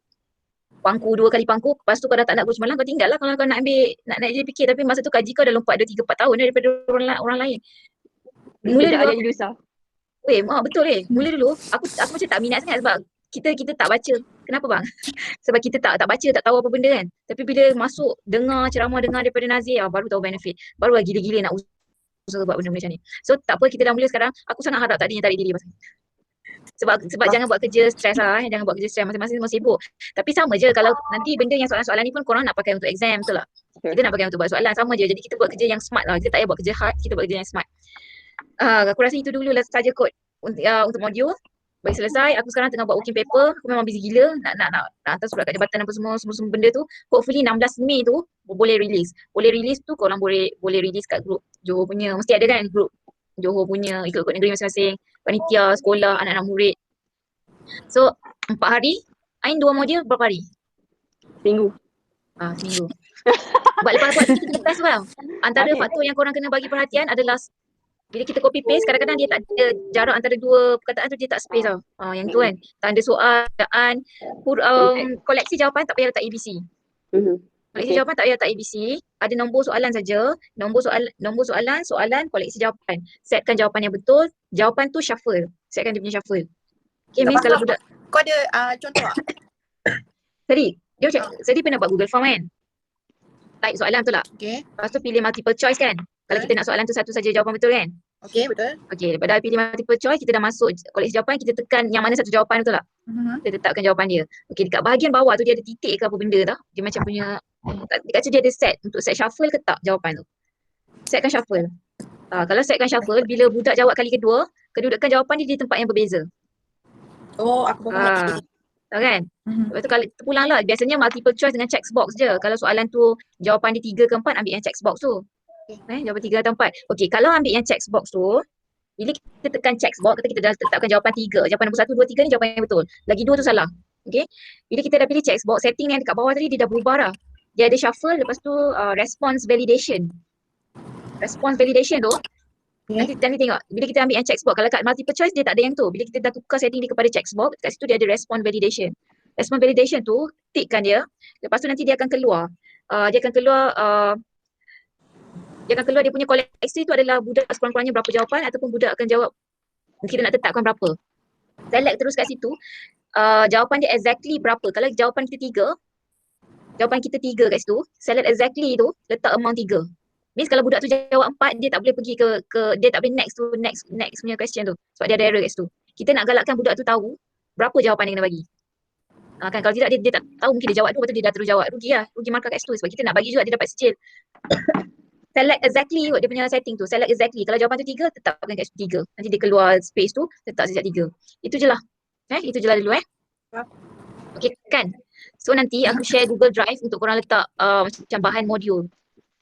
pangku 2 kali pangku, lepas tu kau dah tak nak guru cemerlang, kau tinggal lah kalau kau nak ambil, nak naik je fikir. Tapi masa tu gaji kau dah lompat 2, 3, 4 tahun daripada orang lain. Mula Sekejap dulu jadi susah. betul mula dulu aku macam tak minat sangat sebab kita tak baca. Kenapa bang? Sebab kita tak baca, tak tahu apa benda kan. Tapi bila masuk dengar ceramah, dengar daripada Nazir, baru tahu benefit. Baru lah gila-gila nak usaha buat benda macam ni. So tak apa, kita dah mula sekarang. Aku sangat harap tak ada yang tarik diri pasal ni. Sebab jangan buat kerja stres lah jangan buat kerja stres, masing-masing semua sibuk. Tapi sama je kalau nanti benda yang soalan-soalan ni pun korang nak pakai untuk exam, betul tak? Kita nak pakai untuk buat soalan, sama je. Jadi kita buat kerja yang smart lah. Kita tak payah buat kerja hard, kita buat kerja yang smart. Aku rasa itu dulu lah saja kot untuk modul. Bagi selesai, aku sekarang tengah buat working paper. Aku memang busy gila nak hantar surat kat jabatan apa semua benda tu. Hopefully 16 Mei tu boleh release. Boleh release tu korang boleh release kat grup Johor punya. Mesti ada kan grup Johor punya, ikut negeri masing-masing, panitia, sekolah, anak-anak murid. So 4 hari, Ain 2 modul berapa hari? Seminggu. Seminggu. Buat lepas kita kena test lah. Antara Okay. faktor yang korang kena bagi perhatian adalah bila kita copy paste, kadang-kadang dia tak ada jarak antara 2 perkataan tu, dia tak space tau. Yang tu kan, tanda soal, koleksi jawapan tak payah letak ABC. Koleksi jawapan tak payah letak ABC, ada nombor soalan saja, nombor soalan, koleksi jawapan. Setkan jawapan yang betul, jawapan tu shuffle. Setkan dia punya shuffle. Okay, means kalau budak Kau ada contoh tak? Tadi pernah buat Google Form kan? Type soalan betul tak? Okay. Lepas tu pilih multiple choice kan? Kalau kita nak soalan tu satu saja jawapan betul kan? Okay, betul. Okay, daripada pilih multiple choice, kita dah masuk koleksi jawapan, kita tekan yang mana satu jawapan betul tak? Kita letakkan jawapan dia. Okay, dekat bahagian bawah tu dia ada titik ke apa benda tau. Dia macam punya, dekat situ dia ada set. Untuk set shuffle ke tak jawapan tu? Setkan shuffle. Kalau setkan shuffle, bila budak jawab kali kedua, kedudukan jawapan dia di tempat yang berbeza. Aku faham. Tahu kan? Lepas tu kalau terpulang lah, biasanya multiple choice dengan check box je. Kalau soalan tu jawapan dia 3 ke 4, ambil yang check box tu. Jawapan 3 atau 4. Okay, kalau ambil yang check box tu, bila kita tekan check box, kita dah tetapkan jawapan 3. Jawapan nombor 1, 2, 3 ni jawapan yang betul. Lagi 2 tu salah. Okay? Bila kita dah pilih check box, setting yang dekat bawah tadi dia dah berubah dah. Dia ada shuffle, lepas tu response validation. Response validation tu, nanti tengok, bila kita ambil yang check box, kalau kat multiple choice dia tak ada yang tu. Bila kita dah tukar setting dia kepada check box, kat situ dia ada response validation. Response validation tu, tikkan dia, lepas tu nanti dia akan keluar. Dia akan keluar dia punya koleksi tu adalah budak sekurang-kurangnya berapa jawapan ataupun budak akan jawab, kita nak tetapkan berapa. Select terus kat situ, jawapan dia exactly berapa. Kalau jawapan kita 3 kat situ, select exactly tu, letak amount 3. Means kalau budak tu jawab 4, dia tak boleh pergi ke dia tak boleh next punya question tu. Sebab dia ada error kat situ. Kita nak galakkan budak tu tahu berapa jawapan dia kena bagi. Kan kalau tidak dia tak tahu, mungkin dia jawab 2, lepas tu dia dah terus jawab. Rugi markah kat situ sebab kita nak bagi juga dia dapat sijil. Select exactly kot dia punya setting tu. Select exactly. Kalau jawapan tu 3, tetapkan kat situ 3. Nanti dia keluar space tu, letak sejak 3. Itu je lah. Itu je lah dulu Okay kan? So nanti aku share Google Drive untuk korang letak macam bahan modul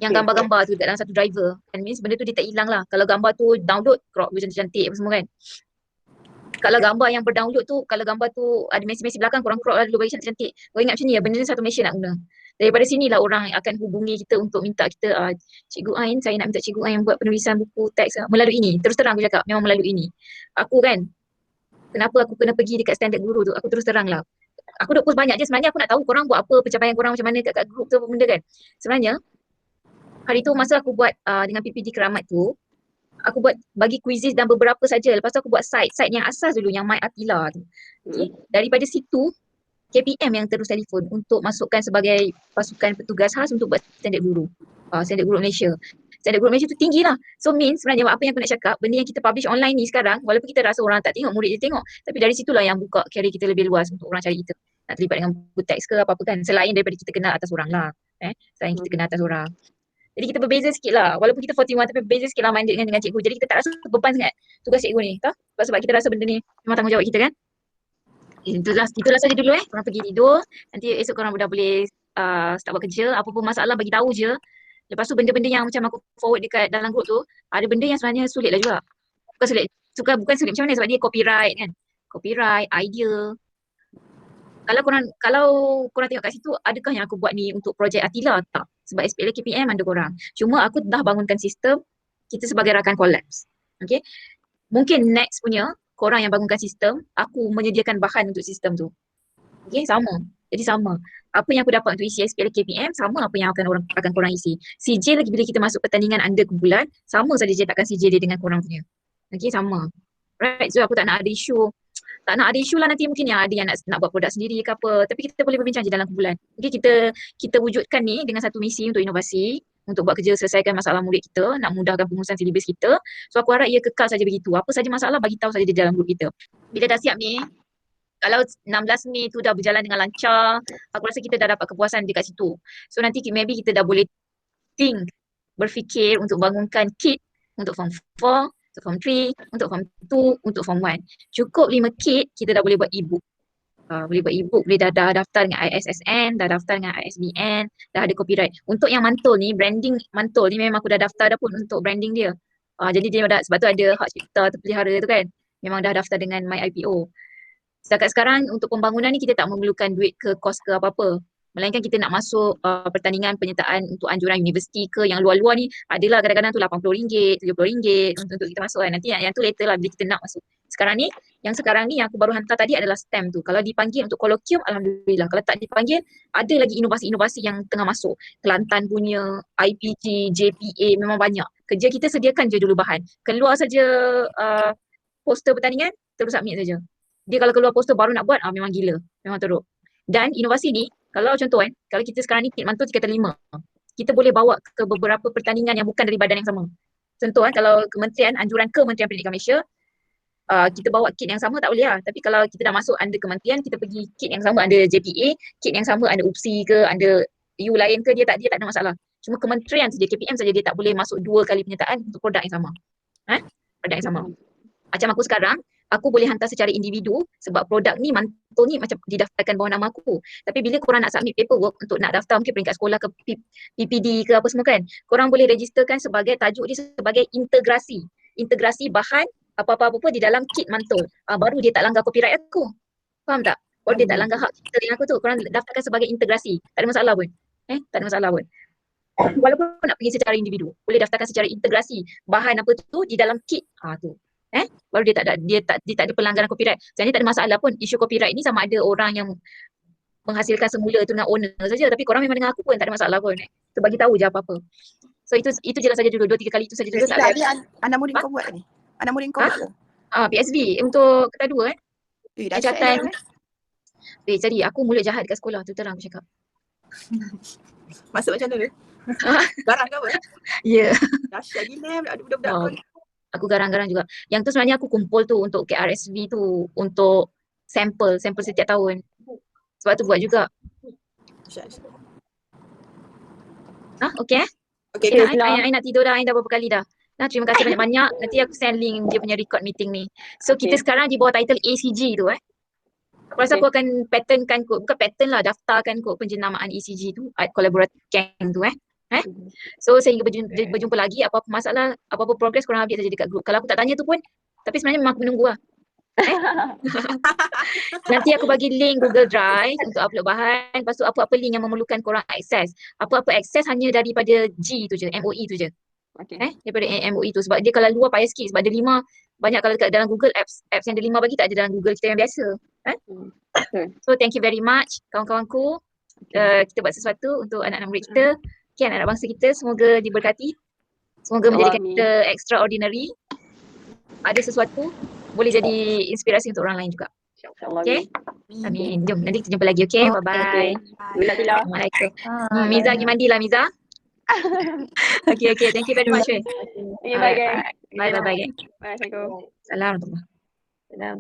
yang gambar-gambar tu dekat dalam satu driver. And means benda tu dia tak hilang lah. Kalau gambar tu download, crop tu cantik-cantik apa semua kan. Kalau gambar yang berdownload tu, kalau gambar tu ada mesin-mesin belakang, korang crop lah dulu bagi cantik-cantik. Kau ingat macam ni ya, benda ni satu mesin nak guna. Daripada sinilah orang akan hubungi kita untuk minta kita, Cikgu Ain, saya nak minta Cikgu Ain buat penulisan buku teks melalui ini. Terus terang aku cakap, memang melalui ini. Aku kan, kenapa aku kena pergi dekat standard guru tu, aku terus terang lah. Aku duk post banyak je, sebenarnya aku nak tahu korang buat apa, pencapaian korang macam mana kat group tu apa benda kan. Sebenarnya, hari tu masa aku buat dengan PPD Keramat tu, aku buat bagi quizzes dan beberapa saja. Lepas tu aku buat site yang asas dulu yang My Atila tu. Okay. Daripada situ KPM yang terus telefon untuk masukkan sebagai pasukan petugas khas untuk buat standard guru. Standard guru Malaysia. Standard guru Malaysia tu tinggi lah. So means sebenarnya apa yang aku nak cakap, benda yang kita publish online ni sekarang, walaupun kita rasa orang tak tengok, murid dia tengok, tapi dari situlah yang buka career kita lebih luas untuk orang cari kita. Nak terlibat dengan buku teks ke apa-apa kan. Selain daripada kita kenal atas orang lah. Selain kita kenal atas orang. Jadi kita berbeza sikit lah. Walaupun kita 41 tapi berbeza sikit lah minded dengan cikgu. Jadi kita tak rasa beban sangat tugas cikgu ni. Tahu? Sebab kita rasa benda ni memang tanggungjawab kita kan. Itulah saja dulu korang pergi tidur. Nanti esok korang dah boleh start buat kerja. Apa pun masalah bagi tahu je. Lepas tu benda-benda yang macam aku forward dekat dalam group tu, ada benda yang sebenarnya sulit lah juga. Bukan sulit macam mana sebab dia copyright kan. Copyright, idea. Kalau korang tengok kat situ, adakah yang aku buat ni untuk projek Atila? Tak. Sebab SPL KPM ada korang. Cuma aku dah bangunkan sistem, kita sebagai rakan collapse. Okay. Mungkin next punya, korang yang bangunkan sistem, aku menyediakan bahan untuk sistem tu. Okay, sama. Jadi sama. Apa yang aku dapat untuk isi SPL KPM, sama apa yang akan korang isi. CJ lagi bila kita masuk pertandingan under kumpulan, sama saja je takkan CJ dia dengan korang punya. Okay, sama. Right, so aku tak nak ada isu. Tak nak ada isu lah nanti mungkin yang ada yang nak buat produk sendiri ke apa. Tapi kita boleh berbincang je dalam kumpulan. Okay, kita wujudkan ni dengan satu misi untuk inovasi, untuk buat kerja selesaikan masalah murid kita, nak mudahkan pengurusan silibus kita. So aku harap ia kekal saja begitu. Apa saja masalah bagi tahu saja di dalam grup kita. Bila dah siap ni, kalau 16 Mei tu dah berjalan dengan lancar, aku rasa kita dah dapat kepuasan dekat situ. So nanti maybe kita dah boleh berfikir untuk bangunkan kit untuk form 4, untuk form 3, untuk form 2, untuk form 1. Cukup 5 kit, kita dah boleh buat e-book. Boleh buat e-book, boleh dah daftar dengan ISSN, dah daftar dengan ISBN, dah ada copyright. Untuk yang mantul ni, branding mantul ni memang aku dah daftar dah pun untuk branding dia. Jadi dia dah, sebab tu ada hak cipta terpelihara tu kan. Memang dah daftar dengan MyIPO. Setakat sekarang untuk pembangunan ni kita tak memerlukan duit ke kos ke apa-apa. Melainkan kita nak masuk pertandingan penyertaan untuk anjuran universiti ke yang luar-luar ni adalah kadang-kadang tu RM80, RM70 untuk kita masuk kan. Nanti yang tu later lah bila kita nak masuk. Sekarang ni yang aku baru hantar tadi adalah STEM tu. Kalau dipanggil untuk kolokium, alhamdulillah. Kalau tak dipanggil, ada lagi inovasi-inovasi yang tengah masuk. Kelantan punya, IPG, JPA memang banyak. Kerja kita sediakan je dulu bahan. Keluar saja poster pertandingan, terus submit saja. Dia kalau keluar poster baru nak buat, memang gila. Memang teruk. Dan inovasi ni, kalau contoh kalau kita sekarang ni kit mantul 3/5, kita boleh bawa ke beberapa pertandingan yang bukan dari badan yang sama. Contoh kalau kementerian, anjuran Kementerian Pendidikan Malaysia, kita bawa kit yang sama tak boleh lah. Tapi kalau kita dah masuk under kementerian, kita pergi kit yang sama under JPA, kit yang sama under UPSI ke, under U lain ke, dia tak ada masalah. Cuma kementerian saja, KPM saja dia tak boleh masuk 2 kali penyertaan untuk produk yang sama. Produk yang sama. Macam aku sekarang, aku boleh hantar secara individu sebab produk ni mantul ni macam didaftarkan bawah nama aku. Tapi bila korang nak submit paperwork untuk nak daftar mungkin peringkat sekolah ke PPD ke apa semua kan, korang boleh registerkan sebagai tajuk dia sebagai integrasi bahan apa-apa di dalam kit mantul. Baru dia tak langgar copyright aku. Faham tak? Baru dia tak langgar hak cipta yang aku tu. Korang daftarkan sebagai integrasi. Tak ada masalah pun. Tak ada masalah pun. Walaupun nak pergi secara individu, boleh daftarkan secara integrasi bahan apa tu di dalam kit tu. Baru dia tak ada pelanggaran copyright. Sebenarnya tak ada masalah pun. Isu copyright ni sama ada orang yang menghasilkan semula tu dengan owner saja, tapi korang memang dengan aku pun tak ada masalah pun. So bagi tahu je apa-apa. So itu jelas saja dulu 2-3 kali itu saja dulu. Tak ada anak murid kau buat ni. Anak murid kau buat ke? PSB untuk kata 2 Dahsyat. Jadi aku mulut jahat kat sekolah tu terang aku cakap. Masuk macam mana? Garang ke apa? Ya. Dahsyat gila ada budak-budak kau ni. Aku garang-garang juga. Yang tu sebenarnya aku kumpul tu untuk KRSV tu untuk sampel setiap tahun. Sebab tu buat juga. Okay? Okay, I nak tidur dah. I dah berapa kali dah. Terima kasih banyak-banyak. Nanti aku send link dia punya record meeting ni. So kita sekarang di bawah title ACG tu Aku rasa Okay. aku akan patternkan kot, bukan pattern lah, daftarkan kot penjenamaan ECG tu, Art Collaborative Camp tu So sehingga berjumpa lagi, apa-apa masalah, apa-apa progress korang update saja dekat group. Kalau aku tak tanya tu pun, tapi sebenarnya memang aku menunggu lah. Nanti aku bagi link Google Drive untuk upload bahan. Lepas tu apa-apa link yang memerlukan korang akses. Apa-apa akses hanya daripada G tu je, MOE tu je. Okay. Daripada MOE tu. Sebab dia kalau luar payah sikit. Sebab ada 5, banyak kalau dekat dalam Google apps yang ada 5 bagi tak ada dalam Google kita yang biasa. Betul. So thank you very much kawan-kawanku. Kita buat sesuatu untuk anak-anak murid kita. Anak bangsa kita semoga diberkati. Semoga menjadikan Amin. kita extraordinary. Ada sesuatu boleh jadi inspirasi untuk orang lain juga. InsyaAllah. Okay? Amin. Jom nanti kita jumpa lagi. Okay? Okay. Bye-bye. Bila. Assalamualaikum. Ah, Miza pergi mandi lah Miza. Okay. Thank you very much. Okay, bye guys. Bye. Bye. Assalamualaikum. Salam. Salam.